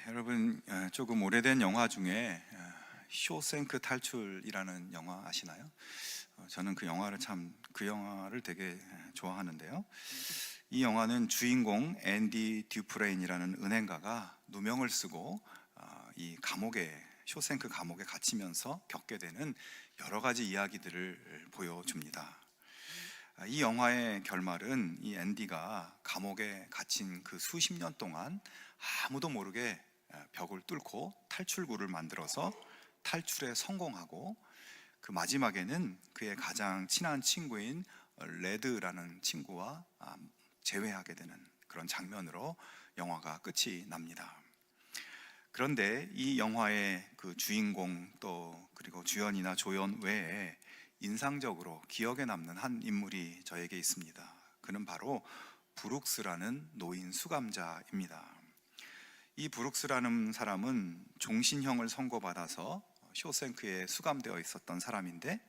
여러분 조금 오래된 영화 중에 쇼생크 탈출이라는 영화 아시나요? 저는 그 영화를 되게 좋아하는데요. 이 영화는 주인공 앤디 듀프레인이라는 은행가가 누명을 쓰고 이 쇼생크 감옥에 갇히면서 겪게 되는 여러 가지 이야기들을 보여줍니다. 이 영화의 결말은 이 앤디가 감옥에 갇힌 그 수십 년 동안 아무도 모르게 벽을 뚫고 탈출구를 만들어서 탈출에 성공하고, 그 마지막에는 그의 가장 친한 친구인 레드라는 친구와 재회하게 되는 그런 장면으로 영화가 끝이 납니다. 그런데 이 영화의 그 주인공 그리고 주연이나 조연 외에 인상적으로 기억에 남는 한 인물이 저에게 있습니다. 그는 바로 브룩스라는 노인 수감자입니다. 이 브룩스라는 사람은 종신형을 선고받아서 쇼생크에 수감되어 있었던 사람인데,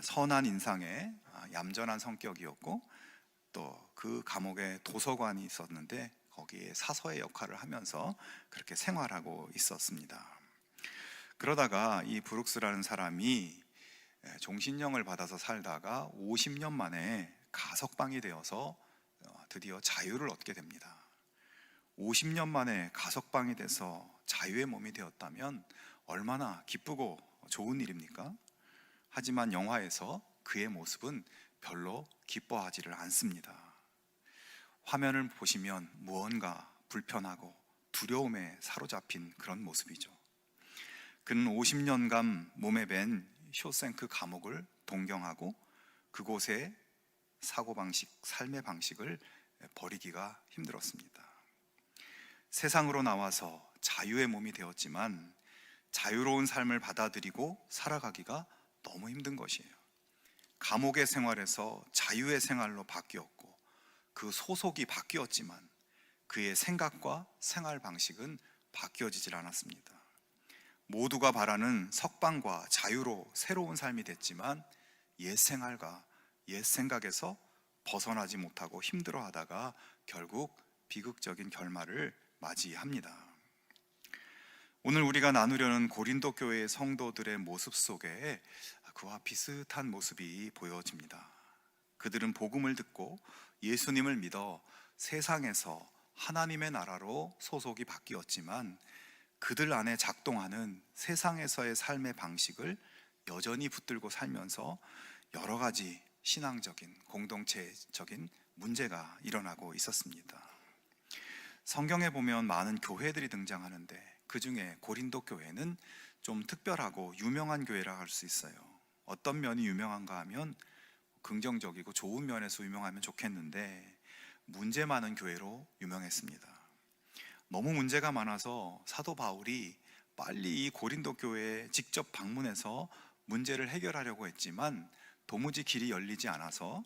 선한 인상에 얌전한 성격이었고, 또 그 감옥에 도서관이 있었는데 거기에 사서의 역할을 하면서 그렇게 생활하고 있었습니다. 그러다가 이 브룩스라는 사람이 종신형을 받아서 살다가 50년 만에 가석방이 되어서 드디어 자유를 얻게 됩니다. 50년 만에 가석방이 돼서 자유의 몸이 되었다면 얼마나 기쁘고 좋은 일입니까? 하지만 영화에서 그의 모습은 별로 기뻐하지를 않습니다. 화면을 보시면 무언가 불편하고 두려움에 사로잡힌 그런 모습이죠. 그는 50년간 몸에 밴 쇼생크 감옥을 동경하고 그곳의 사고방식, 삶의 방식을 버리기가 힘들었습니다. 세상으로 나와서 자유의 몸이 되었지만 자유로운 삶을 받아들이고 살아가기가 너무 힘든 것이에요. 감옥의 생활에서 자유의 생활로 바뀌었고, 그 소속이 바뀌었지만 그의 생각과 생활 방식은 바뀌어지질 않았습니다. 모두가 바라는 석방과 자유로 새로운 삶이 됐지만 옛 생활과 옛 생각에서 벗어나지 못하고 힘들어하다가 결국 비극적인 결말을 맞이합니다. 오늘 우리가 나누려는 고린도 교회의 성도들의 모습 속에 그와 비슷한 모습이 보여집니다. 그들은 복음을 듣고 예수님을 믿어 세상에서 하나님의 나라로 소속이 바뀌었지만 그들 안에 작동하는 세상에서의 삶의 방식을 여전히 붙들고 살면서 여러 가지 신앙적인, 공동체적인 문제가 일어나고 있었습니다. 성경에 보면 많은 교회들이 등장하는데 그 중에 고린도 교회는 좀 특별하고 유명한 교회라 할 수 있어요. 어떤 면이 유명한가 하면 긍정적이고 좋은 면에서 유명하면 좋겠는데 문제 많은 교회로 유명했습니다. 너무 문제가 많아서 사도 바울이 빨리 이 고린도 교회에 직접 방문해서 문제를 해결하려고 했지만 도무지 길이 열리지 않아서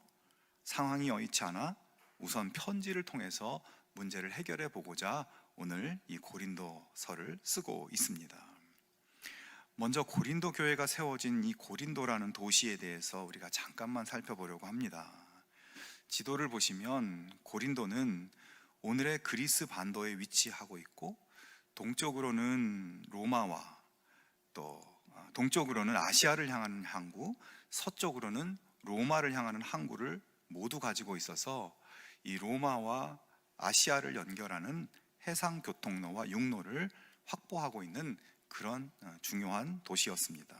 상황이 여의치 않아 우선 편지를 통해서 문제를 해결해 보고자 오늘 이 고린도서를 쓰고 있습니다. 먼저 고린도 교회가 세워진 이 고린도라는 도시에 대해서 우리가 잠깐만 살펴보려고 합니다. 지도를 보시면 고린도는 오늘의 그리스 반도에 위치하고 있고, 동쪽으로는 로마와 또 동쪽으로는 아시아를 향하는 항구, 서쪽으로는 로마를 향하는 항구를 모두 가지고 있어서 이 로마와 아시아를 연결하는 해상 교통로와 육로를 확보하고 있는 그런 중요한 도시였습니다.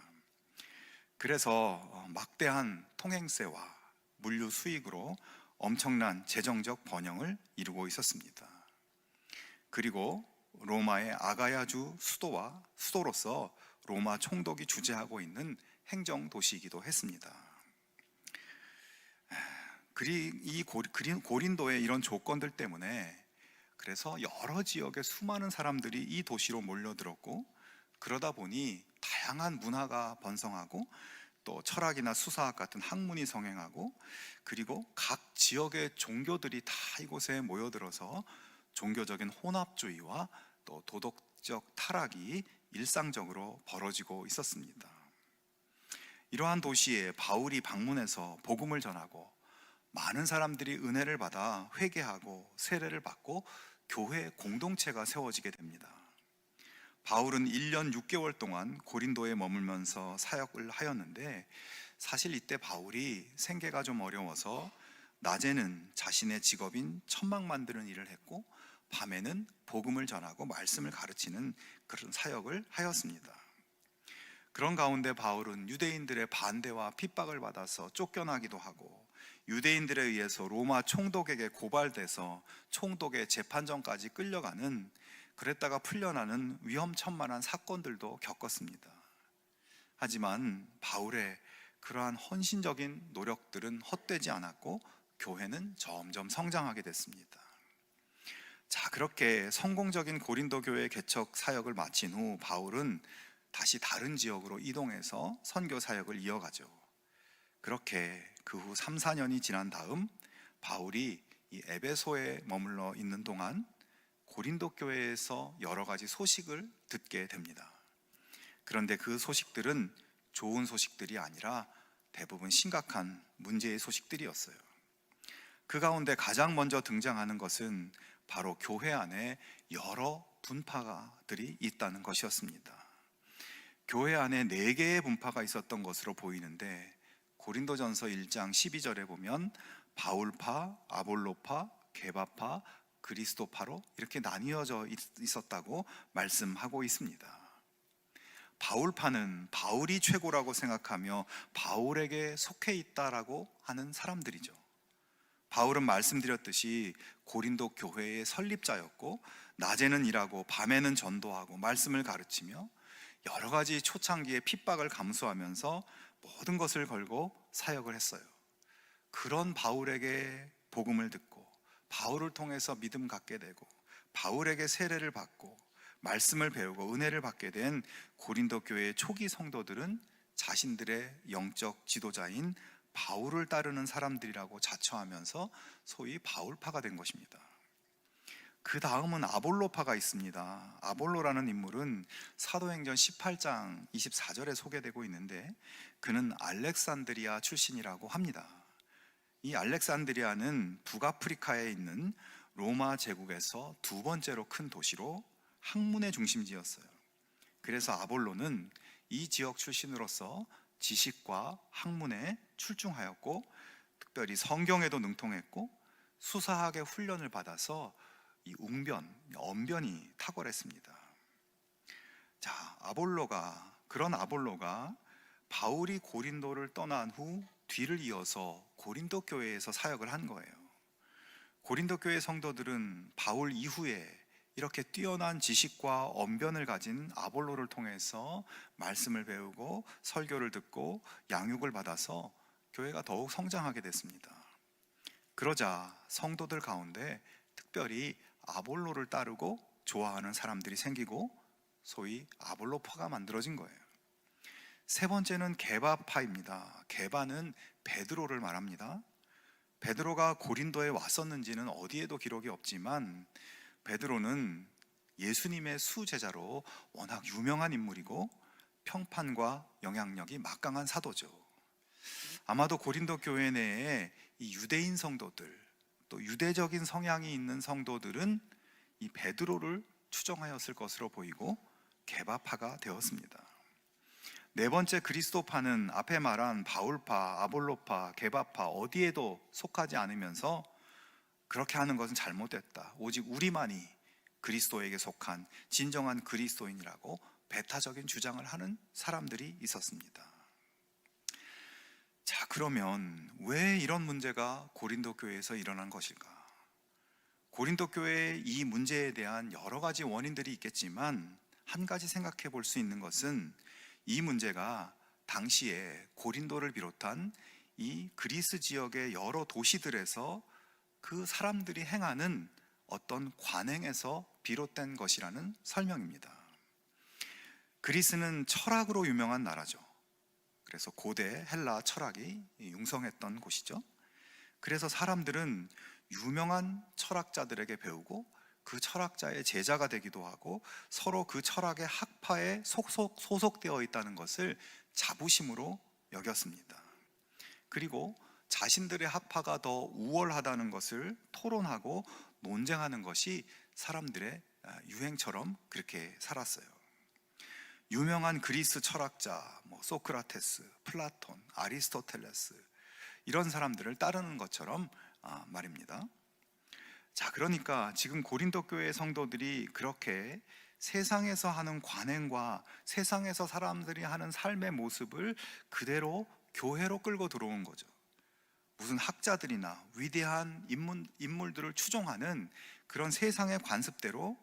그래서 막대한 통행세와 물류 수익으로 엄청난 재정적 번영을 이루고 있었습니다. 그리고 로마의 아가야주 수도로서 로마 총독이 주재하고 있는 행정 도시이기도 했습니다. 이 고린도의 이런 조건들 때문에 그래서 여러 지역의 수많은 사람들이 이 도시로 몰려들었고, 그러다 보니 다양한 문화가 번성하고 또 철학이나 수사학 같은 학문이 성행하고, 그리고 각 지역의 종교들이 다 이곳에 모여들어서 종교적인 혼합주의와 또 도덕적 타락이 일상적으로 벌어지고 있었습니다. 이러한 도시에 바울이 방문해서 복음을 전하고 많은 사람들이 은혜를 받아 회개하고 세례를 받고 교회 공동체가 세워지게 됩니다. 바울은 1년 6개월 동안 고린도에 머물면서 사역을 하였는데, 사실 이때 바울이 생계가 좀 어려워서 낮에는 자신의 직업인 천막 만드는 일을 했고, 밤에는 복음을 전하고 말씀을 가르치는 그런 사역을 하였습니다. 그런 가운데 바울은 유대인들의 반대와 핍박을 받아서 쫓겨나기도 하고, 유대인들에 의해서 로마 총독에게 고발돼서 총독의 재판정까지 끌려가는, 그랬다가 풀려나는 위험천만한 사건들도 겪었습니다. 하지만 바울의 그러한 헌신적인 노력들은 헛되지 않았고, 교회는 점점 성장하게 됐습니다. 자, 그렇게 성공적인 고린도 교회 개척 사역을 마친 후 바울은 다시 다른 지역으로 이동해서 선교 사역을 이어가죠. 그렇게 그 후 3, 4년이 지난 다음 바울이 이 에베소에 머물러 있는 동안 고린도 교회에서 여러 가지 소식을 듣게 됩니다. 그런데 그 소식들은 좋은 소식들이 아니라 대부분 심각한 문제의 소식들이었어요. 그 가운데 가장 먼저 등장하는 것은 바로 교회 안에 여러 분파들이 있다는 것이었습니다. 교회 안에 4개의 분파가 있었던 것으로 보이는데, 고린도전서 1장 12절에 보면 바울파, 아볼로파, 게바파, 그리스도파로 이렇게 나뉘어져 있었다고 말씀하고 있습니다. 바울파는 바울이 최고라고 생각하며 바울에게 속해 있다라고 하는 사람들이죠. 바울은 말씀드렸듯이 고린도 교회의 설립자였고, 낮에는 일하고 밤에는 전도하고 말씀을 가르치며 여러 가지 초창기의 핍박을 감수하면서 모든 것을 걸고 사역을 했어요. 그런 바울에게 복음을 듣고 바울을 통해서 믿음 갖게 되고 바울에게 세례를 받고 말씀을 배우고 은혜를 받게 된 고린도 교회의 초기 성도들은 자신들의 영적 지도자인 바울을 따르는 사람들이라고 자처하면서 소위 바울파가 된 것입니다. 그 다음은 아볼로파가 있습니다. 아볼로라는 인물은 사도행전 18장 24절에 소개되고 있는데, 그는 알렉산드리아 출신이라고 합니다. 이 알렉산드리아는 북아프리카에 있는 로마 제국에서 2번째로 큰 도시로 학문의 중심지였어요. 그래서 아볼로는 이 지역 출신으로서 지식과 학문에 출중하였고, 특별히 성경에도 능통했고, 수사학의 훈련을 받아서 이 언변이 탁월했습니다. 자, 그런 아볼로가 바울이 고린도를 떠난 후 뒤를 이어서 고린도 교회에서 사역을 한 거예요. 고린도 교회 성도들은 바울 이후에 이렇게 뛰어난 지식과 언변을 가진 아볼로를 통해서 말씀을 배우고 설교를 듣고 양육을 받아서 교회가 더욱 성장하게 됐습니다. 그러자 성도들 가운데 특별히 아볼로를 따르고 좋아하는 사람들이 생기고 소위 아볼로파가 만들어진 거예요. 세 번째는 게바파입니다. 게바는 베드로를 말합니다. 베드로가 고린도에 왔었는지는 어디에도 기록이 없지만, 베드로는 예수님의 수제자로 워낙 유명한 인물이고 평판과 영향력이 막강한 사도죠. 아마도 고린도 교회 내에 이 유대인 성도들, 또 유대적인 성향이 있는 성도들은 이 베드로를 추종하였을 것으로 보이고 게바파가 되었습니다. 네 번째 그리스도파는 앞에 말한 바울파, 아볼로파, 게바파 어디에도 속하지 않으면서 그렇게 하는 것은 잘못됐다, 오직 우리만이 그리스도에게 속한 진정한 그리스도인이라고 배타적인 주장을 하는 사람들이 있었습니다. 자, 그러면 왜 이런 문제가 고린도 교회에서 일어난 것일까? 고린도 교회의 이 문제에 대한 여러 가지 원인들이 있겠지만, 한 가지 생각해 볼 수 있는 것은 이 문제가 당시에 고린도를 비롯한 이 그리스 지역의 여러 도시들에서 그 사람들이 행하는 어떤 관행에서 비롯된 것이라는 설명입니다. 그리스는 철학으로 유명한 나라죠. 그래서 고대 헬라 철학이 융성했던 곳이죠. 그래서 사람들은 유명한 철학자들에게 배우고 그 철학자의 제자가 되기도 하고 서로 그 철학의 학파에 소속되어 있다는 것을 자부심으로 여겼습니다. 그리고 자신들의 학파가 더 우월하다는 것을 토론하고 논쟁하는 것이 사람들의 유행처럼 그렇게 살았어요. 유명한 그리스 철학자 소크라테스, 플라톤, 아리스토텔레스 이런 사람들을 따르는 것처럼 말입니다. 자, 그러니까 지금 고린도 교회 성도들이 그렇게 세상에서 하는 관행과 세상에서 사람들이 하는 삶의 모습을 그대로 교회로 끌고 들어온 거죠. 무슨 학자들이나 위대한 인물들을 추종하는 그런 세상의 관습대로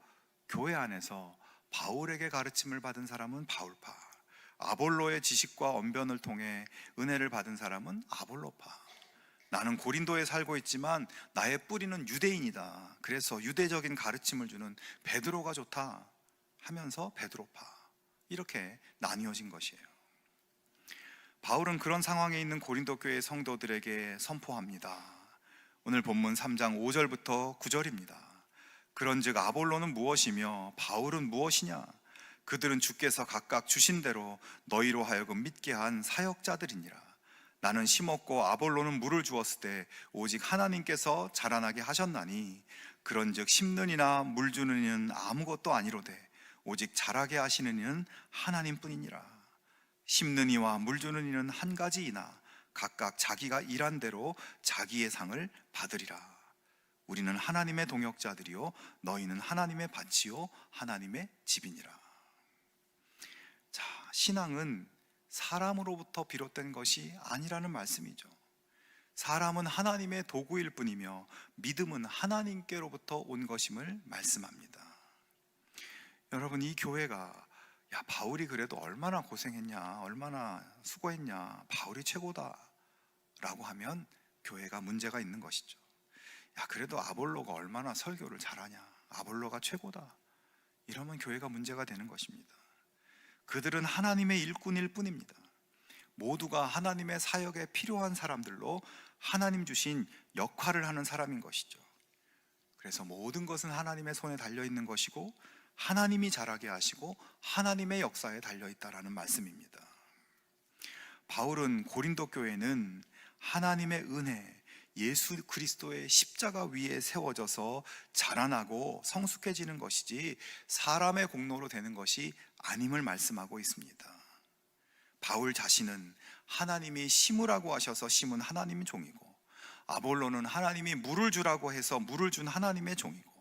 교회 안에서 바울에게 가르침을 받은 사람은 바울파, 아볼로의 지식과 언변을 통해 은혜를 받은 사람은 아볼로파, 나는 고린도에 살고 있지만 나의 뿌리는 유대인이다, 그래서 유대적인 가르침을 주는 베드로가 좋다 하면서 베드로파, 이렇게 나뉘어진 것이에요. 바울은 그런 상황에 있는 고린도 교회 성도들에게 선포합니다. 오늘 본문 3장 5절부터 9절입니다. 그런즉 아볼로는 무엇이며 바울은 무엇이냐? 그들은 주께서 각각 주신 대로 너희로 하여금 믿게 한 사역자들이니라. 나는 심었고 아볼로는 물을 주었을 때 오직 하나님께서 자라나게 하셨나니, 그런즉 심는 이나 물 주는 이는 아무것도 아니로되 오직 자라게 하시는 이는 하나님뿐이니라. 심는 이와 물 주는 이는 한 가지이나 각각 자기가 일한 대로 자기의 상을 받으리라. 우리는 하나님의 동역자들이요 너희는 하나님의 밭이요 하나님의 집이니라. 자, 신앙은 사람으로부터 비롯된 것이 아니라는 말씀이죠. 사람은 하나님의 도구일 뿐이며 믿음은 하나님께로부터 온 것임을 말씀합니다. 여러분, 이 교회가 바울이 그래도 얼마나 고생했냐, 얼마나 수고했냐, 바울이 최고다 라고 하면 교회가 문제가 있는 것이죠. 그래도 아볼로가 얼마나 설교를 잘하냐, 아볼로가 최고다, 이러면 교회가 문제가 되는 것입니다. 그들은 하나님의 일꾼일 뿐입니다. 모두가 하나님의 사역에 필요한 사람들로 하나님 주신 역할을 하는 사람인 것이죠. 그래서 모든 것은 하나님의 손에 달려있는 것이고 하나님이 자라게 하시고 하나님의 역사에 달려있다라는 말씀입니다. 바울은 고린도 교회는 하나님의 은혜, 예수 그리스도의 십자가 위에 세워져서 자라나고 성숙해지는 것이지 사람의 공로로 되는 것이 아님을 말씀하고 있습니다. 바울 자신은 하나님이 심으라고 하셔서 심은 하나님의 종이고, 아볼로는 하나님이 물을 주라고 해서 물을 준 하나님의 종이고,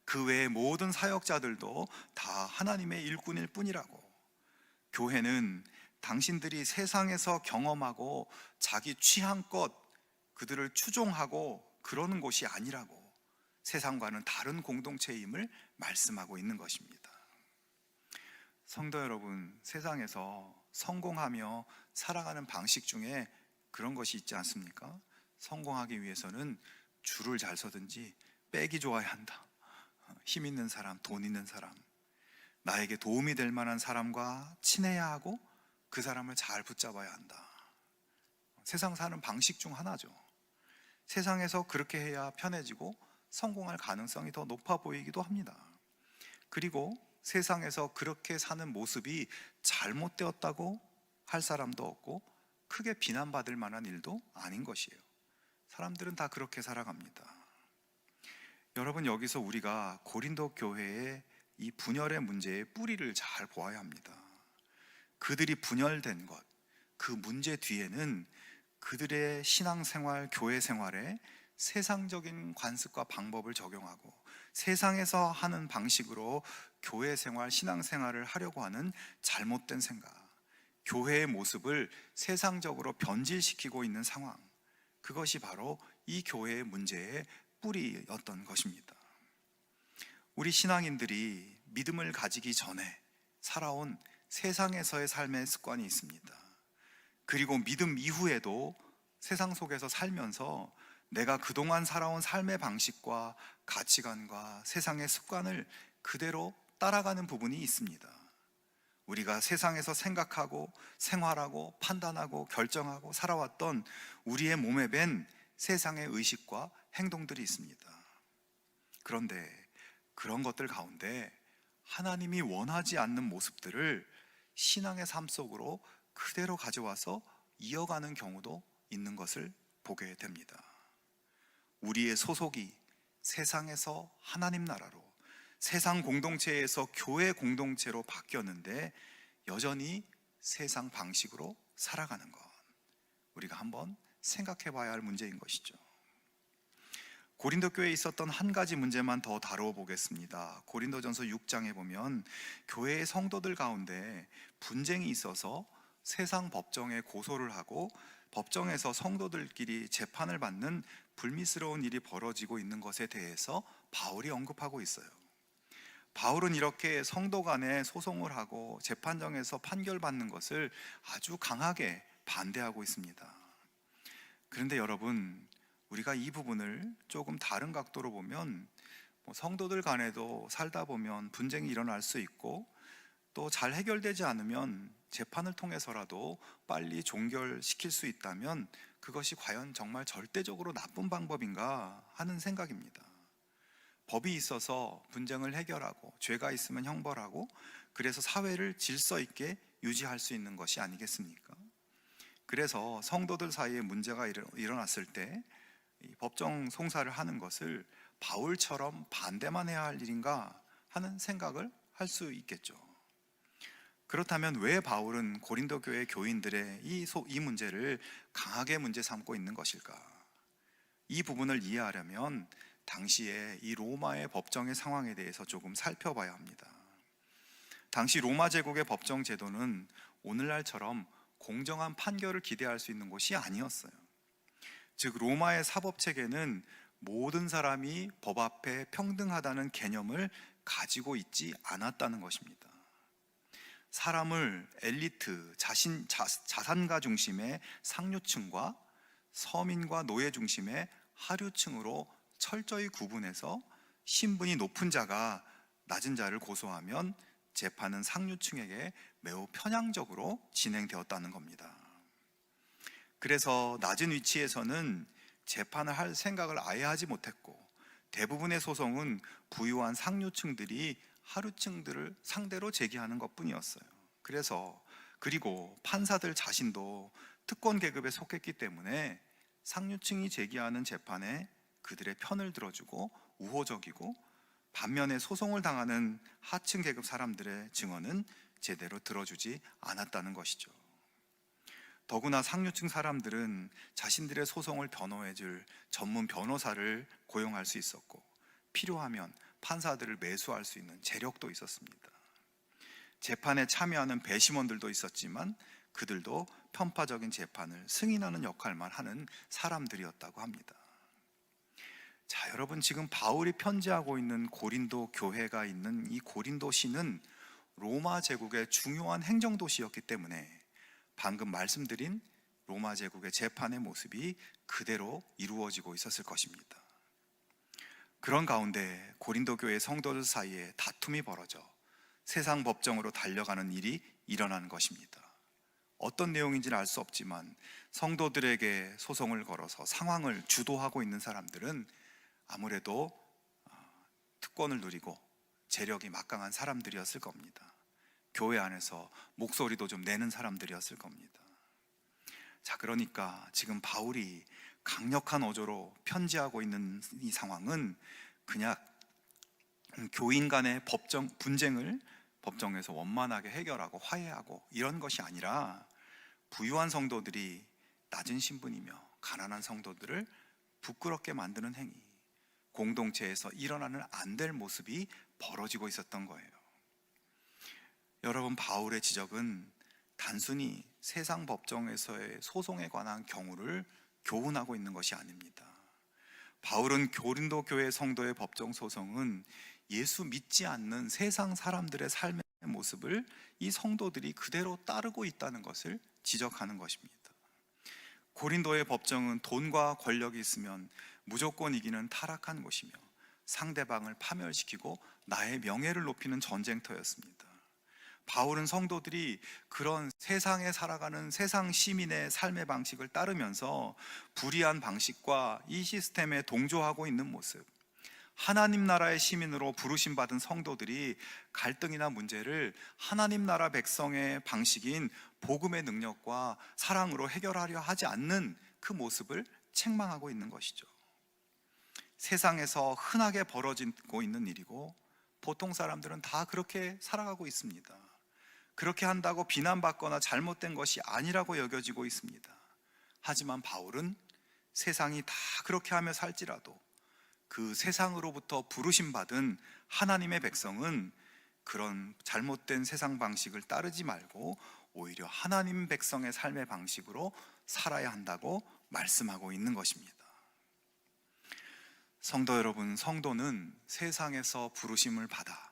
그 외의 모든 사역자들도 다 하나님의 일꾼일 뿐이라고. 교회는 당신들이 세상에서 경험하고 자기 취향껏 그들을 추종하고 그러는 곳이 아니라고, 세상과는 다른 공동체임을 말씀하고 있는 것입니다. 성도 여러분, 세상에서 성공하며 살아가는 방식 중에 그런 것이 있지 않습니까? 성공하기 위해서는 줄을 잘 서든지 빼기 좋아야 한다. 힘 있는 사람, 돈 있는 사람, 나에게 도움이 될 만한 사람과 친해야 하고 그 사람을 잘 붙잡아야 한다. 세상 사는 방식 중 하나죠. 세상에서 그렇게 해야 편해지고 성공할 가능성이 더 높아 보이기도 합니다. 그리고 세상에서 그렇게 사는 모습이 잘못되었다고 할 사람도 없고 크게 비난받을 만한 일도 아닌 것이에요. 사람들은 다 그렇게 살아갑니다. 여러분, 여기서 우리가 고린도 교회의 이 분열의 문제의 뿌리를 잘 보아야 합니다. 그들이 분열된 것, 그 문제 뒤에는 그들의 신앙생활, 교회 생활에 세상적인 관습과 방법을 적용하고 세상에서 하는 방식으로 교회 생활, 신앙생활을 하려고 하는 잘못된 생각, 교회의 모습을 세상적으로 변질시키고 있는 상황, 그것이 바로 이 교회의 문제의 뿌리였던 것입니다. 우리 신앙인들이 믿음을 가지기 전에 살아온 세상에서의 삶의 습관이 있습니다. 그리고 믿음 이후에도 세상 속에서 살면서 내가 그동안 살아온 삶의 방식과 가치관과 세상의 습관을 그대로 따라가는 부분이 있습니다. 우리가 세상에서 생각하고 생활하고 판단하고 결정하고 살아왔던 우리의 몸에 밴 세상의 의식과 행동들이 있습니다. 그런데 그런 것들 가운데 하나님이 원하지 않는 모습들을 신앙의 삶 속으로 그대로 가져와서 이어가는 경우도 있는 것을 보게 됩니다. 우리의 소속이 세상에서 하나님 나라로, 세상 공동체에서 교회 공동체로 바뀌었는데 여전히 세상 방식으로 살아가는 것, 우리가 한번 생각해 봐야 할 문제인 것이죠. 고린도 교회에 있었던 한 가지 문제만 더 다루어 보겠습니다. 고린도전서 6장에 보면 교회의 성도들 가운데 분쟁이 있어서 세상 법정에 고소를 하고 법정에서 성도들끼리 재판을 받는 불미스러운 일이 벌어지고 있는 것에 대해서 바울이 언급하고 있어요. 바울은 이렇게 성도 간에 소송을 하고 재판정에서 판결받는 것을 아주 강하게 반대하고 있습니다. 그런데 여러분, 우리가 이 부분을 조금 다른 각도로 보면 성도들 간에도 살다 보면 분쟁이 일어날 수 있고, 또 잘 해결되지 않으면 재판을 통해서라도 빨리 종결시킬 수 있다면 그것이 과연 정말 절대적으로 나쁜 방법인가 하는 생각입니다. 법이 있어서 분쟁을 해결하고 죄가 있으면 형벌하고, 그래서 사회를 질서 있게 유지할 수 있는 것이 아니겠습니까? 그래서 성도들 사이에 문제가 일어났을 때 법정 송사를 하는 것을 바울처럼 반대만 해야 할 일인가 하는 생각을 할 수 있겠죠. 그렇다면 왜 바울은 고린도 교회 교인들의 이 문제를 강하게 문제 삼고 있는 것일까? 이 부분을 이해하려면 당시에 이 로마의 법정의 상황에 대해서 조금 살펴봐야 합니다. 당시 로마 제국의 법정 제도는 오늘날처럼 공정한 판결을 기대할 수 있는 곳이 아니었어요. 즉, 로마의 사법 체계는 모든 사람이 법 앞에 평등하다는 개념을 가지고 있지 않았다는 것입니다. 사람을 엘리트, 자산가 중심의 상류층과 서민과 노예 중심의 하류층으로 철저히 구분해서 신분이 높은 자가 낮은 자를 고소하면 재판은 상류층에게 매우 편향적으로 진행되었다는 겁니다. 그래서 낮은 위치에서는 재판을 할 생각을 아예 하지 못했고, 대부분의 소송은 부유한 상류층들이 하류층들을 상대로 제기하는 것뿐이었어요. 그리고 판사들 자신도 특권 계급에 속했기 때문에 상류층이 제기하는 재판에 그들의 편을 들어주고 우호적이고, 반면에 소송을 당하는 하층 계급 사람들의 증언은 제대로 들어주지 않았다는 것이죠. 더구나 상류층 사람들은 자신들의 소송을 변호해줄 전문 변호사를 고용할 수 있었고, 필요하면 판사들을 매수할 수 있는 재력도 있었습니다. 재판에 참여하는 배심원들도 있었지만 그들도 편파적인 재판을 승인하는 역할만 하는 사람들이었다고 합니다. 자, 여러분, 지금 바울이 편지하고 있는 고린도 교회가 있는 이 고린도시는 로마 제국의 중요한 행정도시였기 때문에 방금 말씀드린 로마 제국의 재판의 모습이 그대로 이루어지고 있었을 것입니다. 그런 가운데 고린도 교회 성도들 사이에 다툼이 벌어져 세상 법정으로 달려가는 일이 일어나는 것입니다. 어떤 내용인지는 알 수 없지만 성도들에게 소송을 걸어서 상황을 주도하고 있는 사람들은 아무래도 특권을 누리고 재력이 막강한 사람들이었을 겁니다. 교회 안에서 목소리도 좀 내는 사람들이었을 겁니다. 자, 그러니까 지금 바울이 강력한 어조로 편지하고 있는 이 상황은 그냥 교인 간의 분쟁을 법정에서 원만하게 해결하고 화해하고 이런 것이 아니라, 부유한 성도들이 낮은 신분이며 가난한 성도들을 부끄럽게 만드는 행위, 공동체에서 일어나는 안 될 모습이 벌어지고 있었던 거예요. 여러분, 바울의 지적은 단순히 세상 법정에서의 소송에 관한 경우를 교훈하고 있는 것이 아닙니다. 바울은 고린도 교회 성도의 법정 소송은 예수 믿지 않는 세상 사람들의 삶의 모습을 이 성도들이 그대로 따르고 있다는 것을 지적하는 것입니다. 고린도의 법정은 돈과 권력이 있으면 무조건 이기는 타락한 곳이며 상대방을 파멸시키고 나의 명예를 높이는 전쟁터였습니다. 바울은 성도들이 그런 세상에 살아가는 세상 시민의 삶의 방식을 따르면서 불의한 방식과 이 시스템에 동조하고 있는 모습, 하나님 나라의 시민으로 부르심 받은 성도들이 갈등이나 문제를 하나님 나라 백성의 방식인 복음의 능력과 사랑으로 해결하려 하지 않는 그 모습을 책망하고 있는 것이죠. 세상에서 흔하게 벌어지고 있는 일이고 보통 사람들은 다 그렇게 살아가고 있습니다. 그렇게 한다고 비난받거나 잘못된 것이 아니라고 여겨지고 있습니다. 하지만 바울은 세상이 다 그렇게 하며 살지라도 그 세상으로부터 부르심 받은 하나님의 백성은 그런 잘못된 세상 방식을 따르지 말고 오히려 하나님 백성의 삶의 방식으로 살아야 한다고 말씀하고 있는 것입니다. 성도 여러분, 성도는 세상에서 부르심을 받아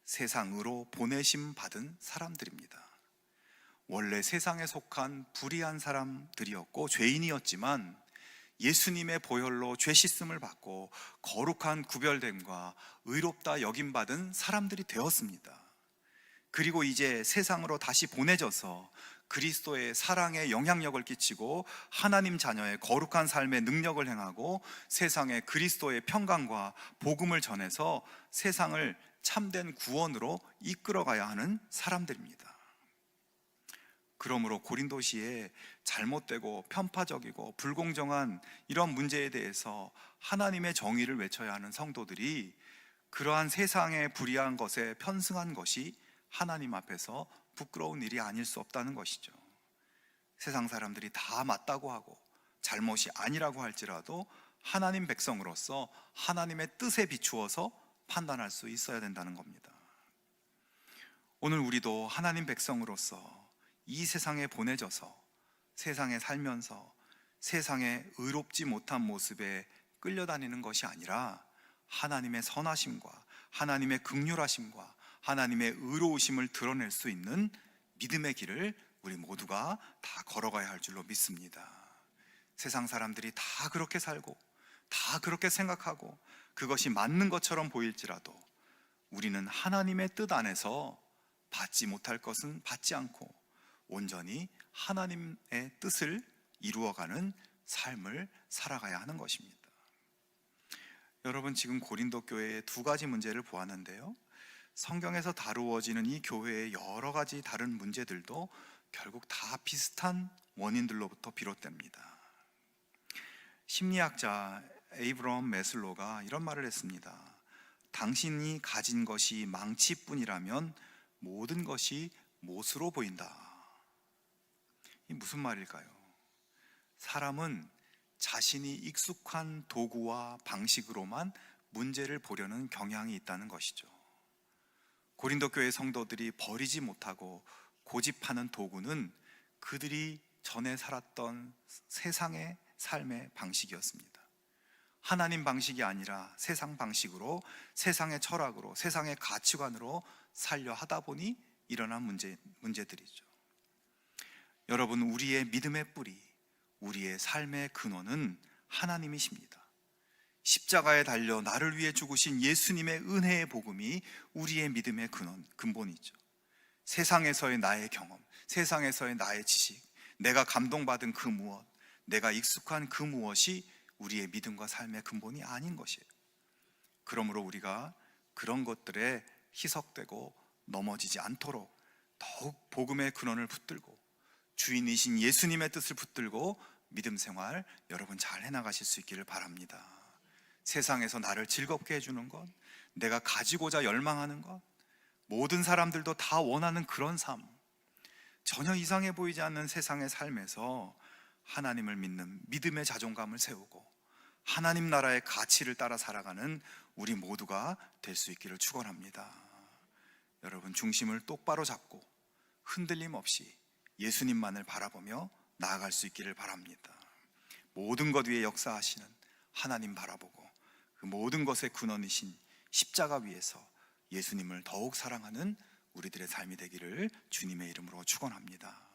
세상으로 보내심 받은 사람들입니다. 원래 세상에 속한 불의한 사람들이었고 죄인이었지만 예수님의 보혈로 죄 씻음을 받고 거룩한 구별됨과 의롭다 여김받은 사람들이 되었습니다. 그리고 이제 세상으로 다시 보내져서 그리스도의 사랑에 영향력을 끼치고 하나님 자녀의 거룩한 삶의 능력을 행하고 세상에 그리스도의 평강과 복음을 전해서 세상을 참된 구원으로 이끌어가야 하는 사람들입니다. 그러므로 고린도시에 잘못되고 편파적이고 불공정한 이런 문제에 대해서 하나님의 정의를 외쳐야 하는 성도들이 그러한 세상의 불의한 것에 편승한 것이 하나님 앞에서 부끄러운 일이 아닐 수 없다는 것이죠. 세상 사람들이 다 맞다고 하고 잘못이 아니라고 할지라도 하나님 백성으로서 하나님의 뜻에 비추어서 판단할 수 있어야 된다는 겁니다. 오늘 우리도 하나님 백성으로서 이 세상에 보내져서 세상에 살면서 세상에 의롭지 못한 모습에 끌려다니는 것이 아니라 하나님의 선하심과 하나님의 긍휼하심과 하나님의 의로우심을 드러낼 수 있는 믿음의 길을 우리 모두가 다 걸어가야 할 줄로 믿습니다. 세상 사람들이 다 그렇게 살고 다 그렇게 생각하고 그것이 맞는 것처럼 보일지라도 우리는 하나님의 뜻 안에서 받지 못할 것은 받지 않고 온전히 하나님의 뜻을 이루어가는 삶을 살아가야 하는 것입니다. 여러분, 지금 고린도 교회의 두 가지 문제를 보았는데요, 성경에서 다루어지는 이 교회의 여러 가지 다른 문제들도 결국 다 비슷한 원인들로부터 비롯됩니다. 심리학자 에이브럼 메슬로가 이런 말을 했습니다. 당신이 가진 것이 망치뿐이라면 모든 것이 못으로 보인다. 이 무슨 말일까요? 사람은 자신이 익숙한 도구와 방식으로만 문제를 보려는 경향이 있다는 것이죠. 고린도 교회 성도들이 버리지 못하고 고집하는 도구는 그들이 전에 살았던 세상의 삶의 방식이었습니다. 하나님 방식이 아니라 세상 방식으로, 세상의 철학으로, 세상의 가치관으로 살려 하다 보니 일어난 문제들이죠. 여러분, 우리의 믿음의 뿌리, 우리의 삶의 근원은 하나님이십니다. 십자가에 달려 나를 위해 죽으신 예수님의 은혜의 복음이 우리의 믿음의 근본이죠. 세상에서의 나의 경험, 세상에서의 나의 지식, 내가 감동받은 그 무엇, 내가 익숙한 그 무엇이 우리의 믿음과 삶의 근본이 아닌 것이에요. 그러므로 우리가 그런 것들에 희석되고 넘어지지 않도록 더욱 복음의 근원을 붙들고 주인이신 예수님의 뜻을 붙들고 믿음 생활 여러분 잘 해나가실 수 있기를 바랍니다. 세상에서 나를 즐겁게 해주는 것, 내가 가지고자 열망하는 것, 모든 사람들도 다 원하는 그런 삶, 전혀 이상해 보이지 않는 세상의 삶에서 하나님을 믿는 믿음의 자존감을 세우고 하나님 나라의 가치를 따라 살아가는 우리 모두가 될 수 있기를 축원합니다. 여러분, 중심을 똑바로 잡고 흔들림 없이 예수님만을 바라보며 나아갈 수 있기를 바랍니다. 모든 것 위에 역사하시는 하나님 바라보고 그 모든 것의 근원이신 십자가 위에서 예수님을 더욱 사랑하는 우리들의 삶이 되기를 주님의 이름으로 축원합니다.